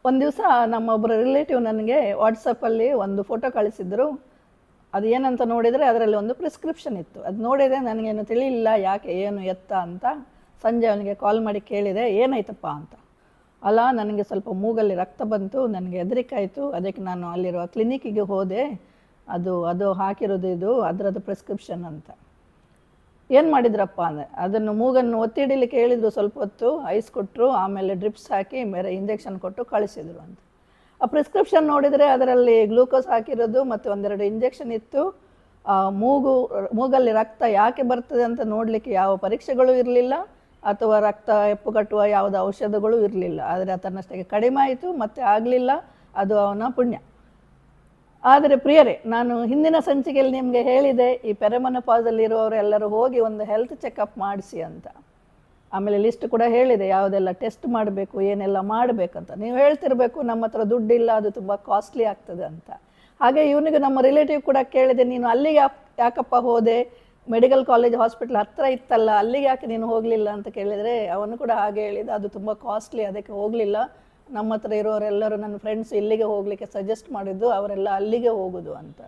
ಒಂದು ದಿವಸ ನಮ್ಮೊಬ್ಬರು ರಿಲೇಟಿವ್ ನನಗೆ ವಾಟ್ಸಪ್ಪಲ್ಲಿ ಒಂದು ಫೋಟೋ ಕಳಿಸಿದ್ರು. ಅದು ಏನಂತ ನೋಡಿದರೆ ಅದರಲ್ಲಿ ಒಂದು ಪ್ರಿಸ್ಕ್ರಿಪ್ಷನ್ ಇತ್ತು. ಅದು ನೋಡಿದರೆ ನನಗೇನು ತಿಳಿಲಿಲ್ಲ ಯಾಕೆ ಏನು ಎತ್ತ ಅಂತ. ಸಂಜೆ ಅವನಿಗೆ ಕಾಲ್ ಮಾಡಿ ಕೇಳಿದೆ, ಏನಾಯ್ತಪ್ಪ ಅಂತ. ಅಲ್ಲ, ನನಗೆ ಸ್ವಲ್ಪ ಮೂಗಲ್ಲಿ ರಕ್ತ ಬಂತು, ನನಗೆ ಹೆದರಿಕೆ ಆಯಿತು, ಅದಕ್ಕೆ ನಾನು ಅಲ್ಲಿರುವ ಕ್ಲಿನಿಕ್ಕಿಗೆ ಹೋದೆ. ಅದು ಅದು ಹಾಕಿರೋದು ಇದು ಅದರದ್ದು ಪ್ರಿಸ್ಕ್ರಿಪ್ಷನ್ ಅಂತ. ಏನು ಮಾಡಿದ್ರಪ್ಪ ಅಂದರೆ, ಅದನ್ನು ಮೂಗನ್ನು ಒತ್ತಿ ಹಿಡಿಲಿಕ್ಕೆ ಹೇಳಿದರು. ಸ್ವಲ್ಪ ಹೊತ್ತು ಐಸ್ ಕೊಟ್ಟರು, ಆಮೇಲೆ ಡ್ರಿಪ್ಸ್ ಹಾಕಿ ಬೇರೆ ಇಂಜೆಕ್ಷನ್ ಕೊಟ್ಟು ಕಳಿಸಿದರು ಅಂತ. ಆ ಪ್ರಿಸ್ಕ್ರಿಪ್ಷನ್ ನೋಡಿದರೆ ಅದರಲ್ಲಿ ಗ್ಲೂಕೋಸ್ ಹಾಕಿರೋದು ಮತ್ತು ಒಂದೆರಡು ಇಂಜೆಕ್ಷನ್ ಇತ್ತು. ಮೂಗಲ್ಲಿ ರಕ್ತ ಯಾಕೆ ಬರ್ತದೆ ಅಂತ ನೋಡಲಿಕ್ಕೆ ಯಾವ ಪರೀಕ್ಷೆಗಳು ಇರಲಿಲ್ಲ, ಅಥವಾ ರಕ್ತ ಹೆಪ್ಪುಗಟ್ಟುವ ಯಾವುದೇ ಔಷಧಗಳು ಇರಲಿಲ್ಲ. ಆದರೆ ತನ್ನಷ್ಟಕ್ಕೆ ಕಡಿಮೆ ಆಯಿತು, ಮತ್ತೆ ಆಗಲಿಲ್ಲ. ಅದು ಅವನ ಪುಣ್ಯ. ಆದರೆ ಪ್ರಿಯರೇ, ನಾನು ಹಿಂದಿನ ಸಂಚಿಕೆಯಲ್ಲಿ ನಿಮಗೆ ಹೇಳಿದೆ, ಈ ಪೆರೆಮನೋಪಾಸಲ್ಲಿರುವವರು ಎಲ್ಲರೂ ಹೋಗಿ ಒಂದು ಹೆಲ್ತ್ ಚೆಕಪ್ ಮಾಡಿಸಿ ಅಂತ. ಆಮೇಲೆ ಲಿಸ್ಟ್ ಕೂಡ ಹೇಳಿದೆ, ಯಾವುದೆಲ್ಲ ಟೆಸ್ಟ್ ಮಾಡಬೇಕು, ಏನೆಲ್ಲ ಮಾಡಬೇಕಂತ. ನೀವು ಹೇಳ್ತಿರ್ಬೇಕು, ನಮ್ಮ ಹತ್ರ ದುಡ್ಡಿಲ್ಲ, ಅದು ತುಂಬ ಕಾಸ್ಟ್ಲಿ ಆಗ್ತದೆ ಅಂತ. ಹಾಗೆ ಇವನಿಗೆ ನಮ್ಮ ರಿಲೇಟಿವ್ ಕೂಡ ಕೇಳಿದೆ, ನೀನು ಅಲ್ಲಿಗೆ ಯಾಕಪ್ಪ ಹೋದೆ, ಮೆಡಿಕಲ್ ಕಾಲೇಜ್ ಹಾಸ್ಪಿಟಲ್ ಹತ್ತಿರ ಇತ್ತಲ್ಲ, ಅಲ್ಲಿಗೆ ಯಾಕೆ ನೀನು ಹೋಗಲಿಲ್ಲ ಅಂತ ಕೇಳಿದರೆ ಅವನು ಕೂಡ ಹಾಗೆ ಹೇಳಿದ, ಅದು ತುಂಬ ಕಾಸ್ಟ್ಲಿ, ಅದಕ್ಕೆ ಹೋಗಲಿಲ್ಲ. ನಮ್ಮ ಹತ್ರ ಇರೋರೆಲ್ಲರೂ ನನ್ನ ಫ್ರೆಂಡ್ಸ್ ಇಲ್ಲಿಗೆ ಹೋಗಲಿಕ್ಕೆ ಸಜೆಸ್ಟ್ ಮಾಡಿದ್ದು, ಅವರೆಲ್ಲ ಅಲ್ಲಿಗೆ ಹೋಗೋದು ಅಂತ.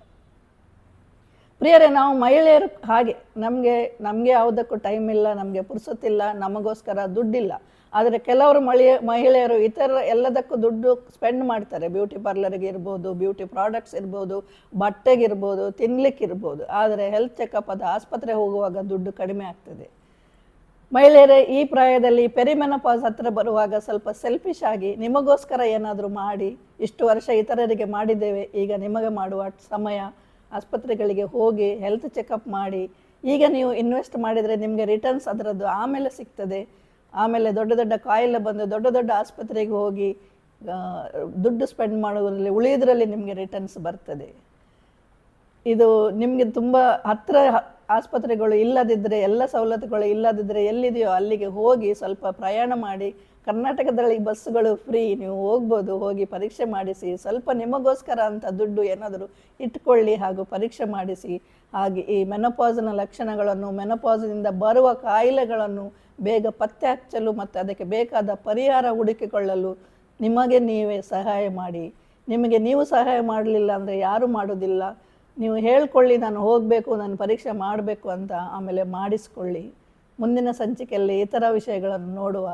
ಪ್ರಿಯರೇ, ನಾವು ಮಹಿಳೆಯರು ಹಾಗೆ, ನಮಗೆ ಯಾವುದಕ್ಕೂ ಟೈಮ್ ಇಲ್ಲ, ನಮಗೆ ಪುರ್ಸೊತ್ತಿಲ್ಲ, ನಮಗೋಸ್ಕರ ದುಡ್ಡಿಲ್ಲ. ಆದರೆ ಕೆಲವರು ಮಹಿಳೆಯರು ಇತರ ಎಲ್ಲದಕ್ಕೂ ದುಡ್ಡು ಸ್ಪೆಂಡ್ ಮಾಡ್ತಾರೆ. ಬ್ಯೂಟಿ ಪಾರ್ಲರ್ಗೆ ಇರ್ಬೋದು, ಬ್ಯೂಟಿ ಪ್ರಾಡಕ್ಟ್ಸ್ ಇರ್ಬೋದು, ಬಟ್ಟೆಗಿರ್ಬೋದು, ತಿನ್ಲಿಕ್ಕಿರ್ಬೋದು. ಆದರೆ ಹೆಲ್ತ್ ಚೆಕಪ್ ಅದು ಆಸ್ಪತ್ರೆ ಹೋಗುವಾಗ ದುಡ್ಡು ಕಡಿಮೆ ಆಗ್ತದೆ. ಮಹಿಳೆಯರೇ, ಈ ಪ್ರಾಯದಲ್ಲಿ ಪೆರಿಮೆನೋಪಾಸ್ ಹತ್ರ ಬರುವಾಗ ಸ್ವಲ್ಪ ಸೆಲ್ಫಿಶ್ ಆಗಿ ನಿಮಗೋಸ್ಕರ ಏನಾದರೂ ಮಾಡಿ. ಇಷ್ಟು ವರ್ಷ ಇತರರಿಗೆ ಮಾಡಿದ್ದೇವೆ, ಈಗ ನಿಮಗೆ ಮಾಡುವ ಸಮಯ. ಆಸ್ಪತ್ರೆಗಳಿಗೆ ಹೋಗಿ ಹೆಲ್ತ್ ಚೆಕಪ್ ಮಾಡಿ. ಈಗ ನೀವು ಇನ್ವೆಸ್ಟ್ ಮಾಡಿದರೆ ನಿಮಗೆ ರಿಟರ್ನ್ಸ್ ಅದರದ್ದು ಆಮೇಲೆ ಸಿಗ್ತದೆ. ಆಮೇಲೆ ದೊಡ್ಡ ದೊಡ್ಡ ಕಾಯಿಲೆ ಬಂದು ದೊಡ್ಡ ದೊಡ್ಡ ಆಸ್ಪತ್ರೆಗೆ ಹೋಗಿ ದುಡ್ಡು ಸ್ಪೆಂಡ್ ಮಾಡೋದ್ರಲ್ಲಿ ಉಳಿಯೋದ್ರಲ್ಲಿ ನಿಮಗೆ ರಿಟರ್ನ್ಸ್ ಬರ್ತದೆ. ಇದು ನಿಮಗೆ ತುಂಬ ಹತ್ತಿರ ಆಸ್ಪತ್ರೆಗಳು ಇಲ್ಲದಿದ್ದರೆ, ಎಲ್ಲ ಸವಲತ್ತುಗಳು ಇಲ್ಲದಿದ್ದರೆ ಎಲ್ಲಿದೆಯೋ ಅಲ್ಲಿಗೆ ಹೋಗಿ ಸ್ವಲ್ಪ ಪ್ರಯಾಣ ಮಾಡಿ. ಕರ್ನಾಟಕದಲ್ಲಿ ಬಸ್ಸುಗಳು ಫ್ರೀ, ನೀವು ಹೋಗ್ಬೋದು. ಹೋಗಿ ಪರೀಕ್ಷೆ ಮಾಡಿಸಿ, ಸ್ವಲ್ಪ ನಿಮಗೋಸ್ಕರ ಅಂತ ದುಡ್ಡು ಏನಾದರೂ ಇಟ್ಕೊಳ್ಳಿ, ಹಾಗೂ ಪರೀಕ್ಷೆ ಮಾಡಿಸಿ. ಹಾಗೆ ಈ ಮೆನೋಪಾಸ್ನ ಲಕ್ಷಣಗಳನ್ನು, ಮೆನೋಪಾಸ್ನಿಂದ ಬರುವ ಕಾಯಿಲೆಗಳನ್ನು ಬೇಗ ಪತ್ತೆ ಹಚ್ಚಲು ಮತ್ತು ಅದಕ್ಕೆ ಬೇಕಾದ ಪರಿಹಾರ ಹುಡುಕಿಕೊಳ್ಳಲು ನಿಮಗೆ ನೀವೇ ಸಹಾಯ ಮಾಡಿ. ನಿಮಗೆ ನೀವು ಸಹಾಯ ಮಾಡಲಿಲ್ಲ ಅಂದರೆ ಯಾರೂ ಮಾಡೋದಿಲ್ಲ. ನೀವು ಹೇಳ್ಕೊಳ್ಳಿ, ನಾನು ಹೋಗಬೇಕು, ನಾನು ಪರೀಕ್ಷೆ ಮಾಡಬೇಕು ಅಂತ, ಆಮೇಲೆ ಮಾಡಿಸ್ಕೊಳ್ಳಿ. ಮುಂದಿನ ಸಂಚಿಕೆಯಲ್ಲಿ ಇತರ ವಿಷಯಗಳನ್ನು ನೋಡುವ.